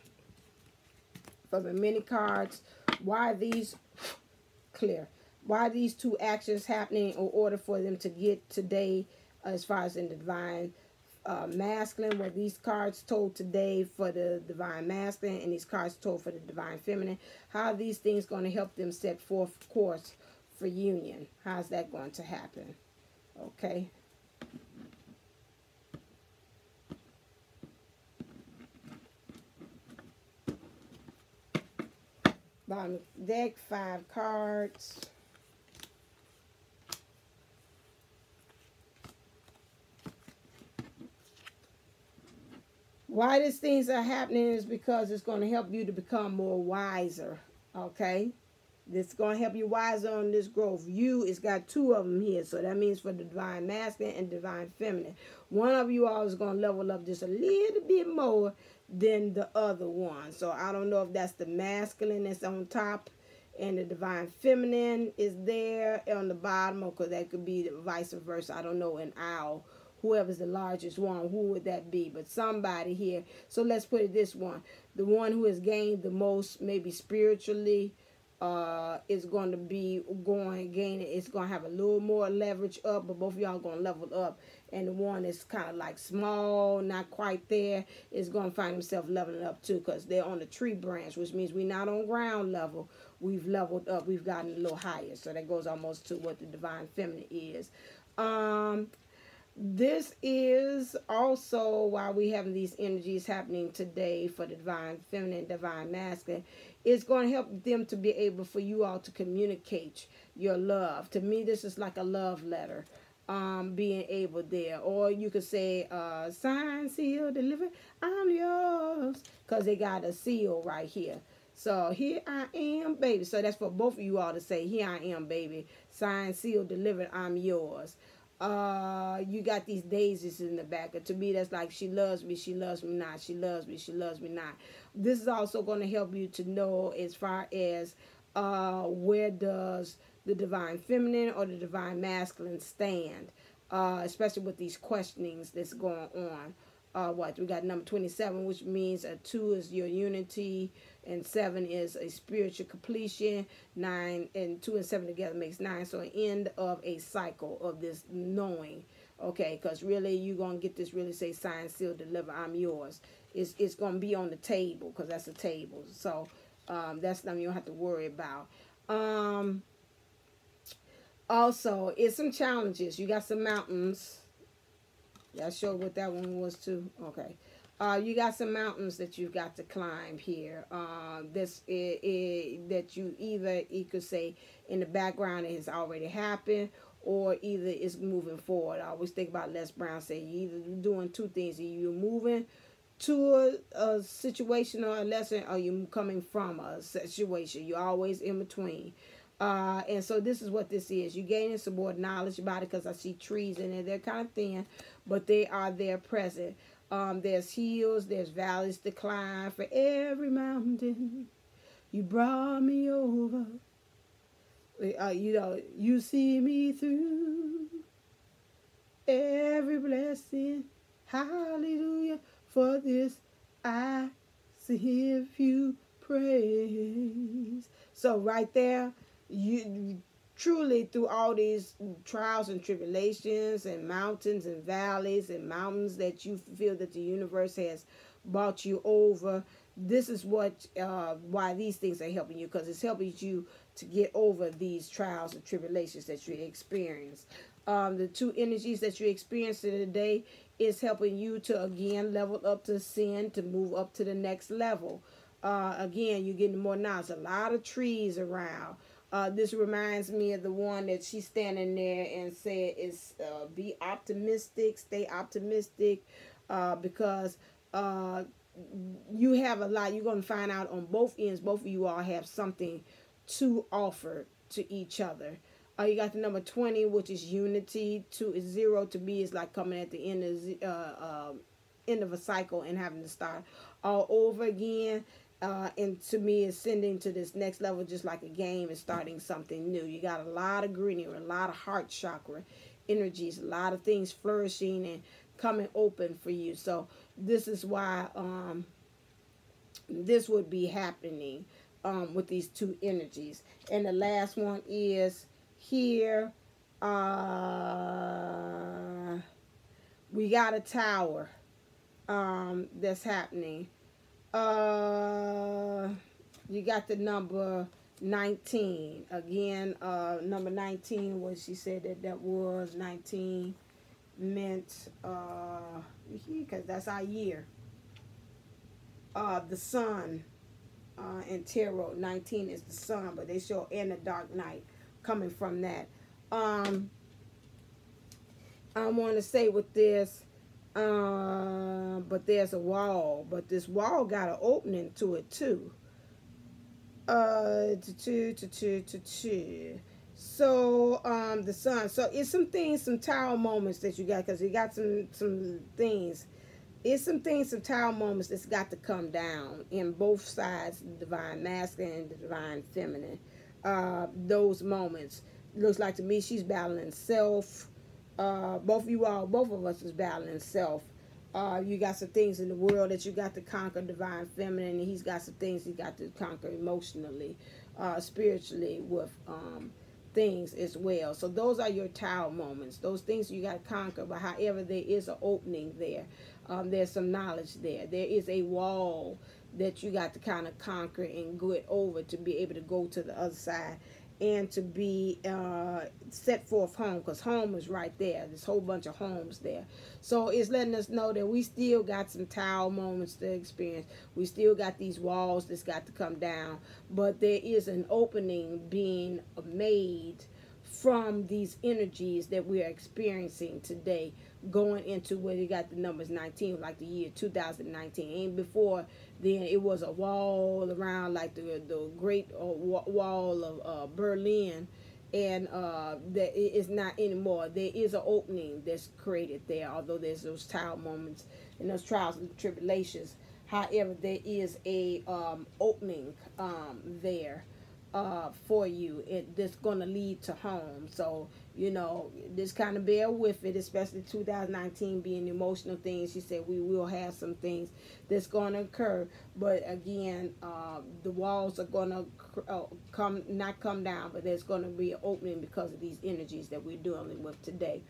for the mini cards, why these, clear, why these two actions happening in order for them to get today, as far as in the divine masculine, where these cards told today for the divine masculine and these cards told for the divine feminine. How are these things going to help them set forth course for union? How's that going to happen? Okay. Bottom deck, 5 cards. Why these things are happening is because it's going to help you to become more wiser. Okay? This is going to help you wiser on this growth. You, it's got 2 of them here. So that means for the divine masculine and divine feminine. One of you all is going to level up just a little bit more than the other one. So I don't know if that's the masculine that's on top and the divine feminine is there on the bottom, or because that could be the vice versa. I don't know. And owl, whoever's the largest one, who would that be? But somebody here. So let's put it this one. The one who has gained the most, maybe spiritually, is going to be gaining. It's going to have a little more leverage up, but both of y'all going to level up. And the one that's kind of like small, not quite there, is going to find himself leveling up too, because they're on the tree branch, which means we're not on ground level. We've leveled up. We've gotten a little higher. So that goes almost to what the divine feminine is. This is also why we having these energies happening today for the divine feminine and divine masculine. It's going to help them to be able for you all to communicate your love. To me, this is like a love letter, being able there. Or you could say, sign, seal, deliver, I'm yours. Because they got a seal right here. So, here I am, baby. So, that's for both of you all to say, here I am, baby. Sign, seal, delivered, I'm yours. You got these daisies in the back. And to me, that's like, she loves me not. She loves me not. This is also going to help you to know as far as where does the divine feminine or the divine masculine stand, especially with these questionings that's going on. We got number 27, which means 2 is your unity, and 7 is a spiritual completion. 9 and 2 and 7 together makes 9. So an end of a cycle of this knowing. Okay, because really you're going to get this really say sign, seal, deliver, I'm yours. It's going to be on the table, because that's a table. So that's something you don't have to worry about. Also, it's some challenges. You got some mountains. Yeah, I showed what that one was too. Okay. You got some mountains that you've got to climb here. That you could say in the background it has already happened, or either it's moving forward. I always think about Les Brown saying you either doing 2 things. Either you're moving to a situation or a lesson, or you're coming from a situation. You're always in between. And so this is what this is. You're gaining some more knowledge about it, because I see trees in there. They're kind of thin, but they are there present. There's hills, there's valleys to climb. For every mountain you brought me over. You see me through every blessing. Hallelujah. For this I give you praise. So right there, you truly, through all these trials and tribulations and mountains and valleys and mountains that you feel that the universe has brought you over, this is what why these things are helping you, because it's helping you to get over these trials and tribulations that you experience. The 2 energies that you experience today is helping you to again level up to sin, to move up to the next level. Again, you're getting more knowledge. A lot of trees around. This reminds me of the one that she's standing there and said is be optimistic, stay optimistic, because you have a lot. You're going to find out on both ends. Both of you all have something to offer to each other. You got the number 20, which is unity. 2 is 0. To me, is like coming at the end of a cycle and having to start all over again. And to me, it's sending to this next level, just like a game, and starting something new. You got a lot of greenery, a lot of heart chakra energies, a lot of things flourishing and coming open for you. So this is why this would be happening with these two energies. And the last one is here. We got a tower that's happening. You got the number 19 again. Number 19 was, she said that was 19 meant because that's our year. The sun in tarot, 19 is the sun, but they show in the dark night coming from that. I want to say with this, but there's a wall, but this wall got an opening to it too. So the sun, so it's some things, some tower moments that you got, because you got some things. It's some things, some tower moments that's got to come down in both sides, the divine masculine and the divine feminine. Those moments, looks like to me she's battling self. Both of us is battling self. You got some things in the world that you got to conquer, divine feminine, and he's got some things he got to conquer emotionally, spiritually, with things as well. So those are your tower moments, those things you got to conquer. But however, there is an opening there. There's some knowledge there. There is a wall that you got to kind of conquer and get over to be able to go to the other side and to be set forth home, because home is right there. There's a whole bunch of homes there. So it's letting us know that we still got some tower moments to experience. We still got these walls that's got to come down, but there is an opening being made from these energies that we are experiencing today, going into where you got the numbers 19, like the year 2019. And before then, it was a wall around, like the Great Wall of Berlin, and that it is not anymore. There is an opening that's created there, although there's those tower moments and those trials and tribulations. However, there is a opening there for you, that's going to lead to home. So, you know, just kind of bear with it, especially 2019 being emotional things. She said we will have some things that's going to occur, but again, the walls are going to not come down, but there's going to be an opening because of these energies that we're dealing with today.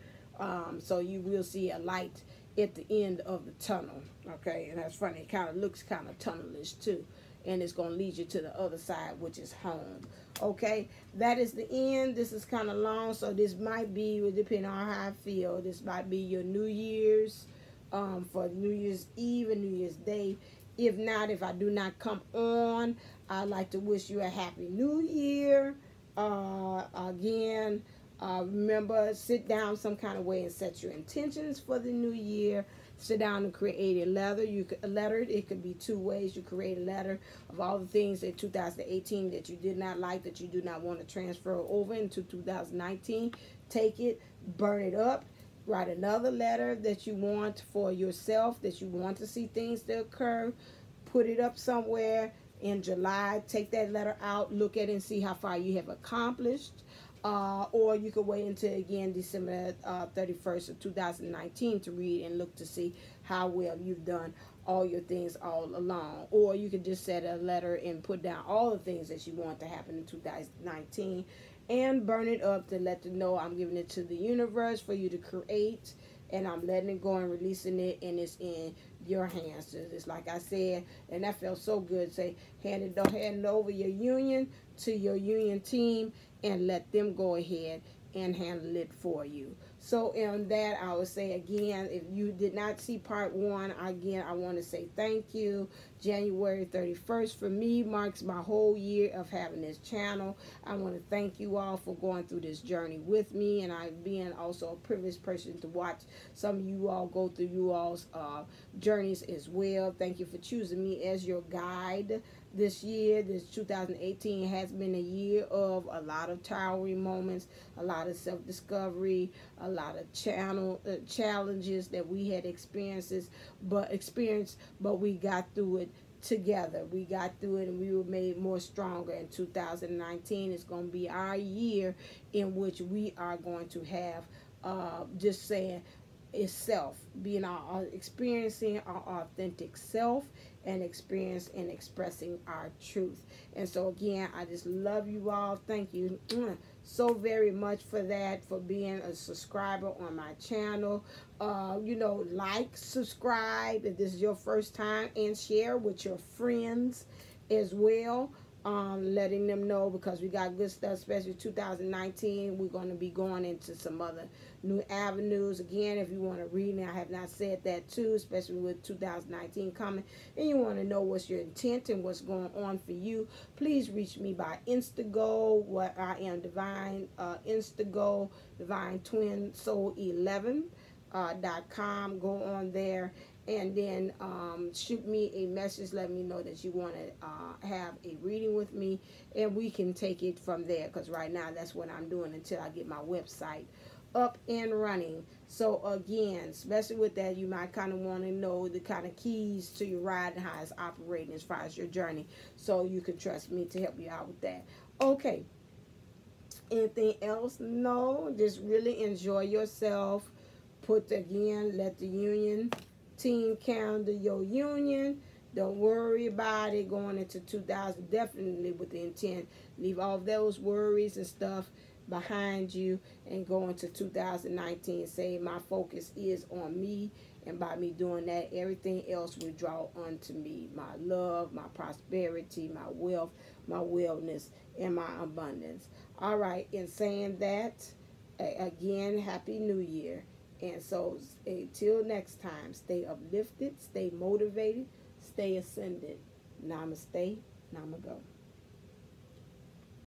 So you will see a light at the end of the tunnel. Okay, and that's funny, it kind of looks kind of tunnelish too, and it's going to lead you to the other side, which is home. Okay, that is the end. This is kind of long, so this might be, depending on how I feel, this might be your New Year's, for New Year's Eve and New Year's Day. If not, if I do not come on, I'd like to wish you a Happy New Year. Again, remember, sit down some kind of way and set your intentions for the new year. Sit down and create a letter. It could be two ways. You create a letter of all the things in 2018 that you did not like, that you do not want to transfer over into 2019. Take it, burn it up. Write another letter that you want for yourself, that you want to see things to occur. Put it up somewhere in July. Take that letter out, look at it and see how far you have accomplished. Or you could wait until, again, December 31st of 2019 to read and look to see how well you've done all your things all along. Or you could just set a letter and put down all the things that you want to happen in 2019 and burn it up to let them know I'm giving it to the universe for you to create, and I'm letting it go and releasing it, and it's in your hands. It's like I said, and that felt so good. Say, hand it over your union to your union team, and let them go ahead and handle it for you. So in that, I would say again, if you did not see part 1, again, I want to say thank you. January 31st for me marks my whole year of having this channel. I want to thank you all for going through this journey with me, and I being also a privileged person to watch some of you all go through you all's journeys as well. Thank you for choosing me as your guide. This year, this 2018, has been a year of a lot of towering moments, a lot of self-discovery, a lot of challenges that we had experienced, but we got through it together. We got through it, and we were made more stronger. In 2019 is going to be our year in which we are going to have, just saying, itself, being experiencing our authentic self, and expressing our truth. And so again, I just love you all. Thank you so very much for that, for being a subscriber on my channel. Like, subscribe if this is your first time, and share with your friends as well. Letting them know, because we got good stuff, especially 2019. We're going to be going into some other new avenues. Again, if you want to read me, I have not said that too, especially with 2019 coming, and you want to know what's your intent and what's going on for you, please reach me by Instantgo, what I am Divine, Instantgo, Divine Twin Soul 11.com. Go on there, and then shoot me a message. Let me know that you want to have a reading with me, and we can take it from there, because right now that's what I'm doing until I get my website up and running. So again, especially with that, you might kind of want to know the kind of keys to your ride and how it's operating as far as your journey, so you can trust me to help you out with that. Okay, anything else? No, just really enjoy yourself. Let the union team calendar your union. Don't worry about it going into 2000. Definitely with the intent, leave all those worries and stuff behind you and go into 2019. Say, my focus is on me, and by me doing that, everything else will draw unto me. My love, my prosperity, my wealth, my wellness, and my abundance. All right, in saying that, again, Happy New Year. And so, until next time, stay uplifted, stay motivated, stay ascended. Namaste, Namago.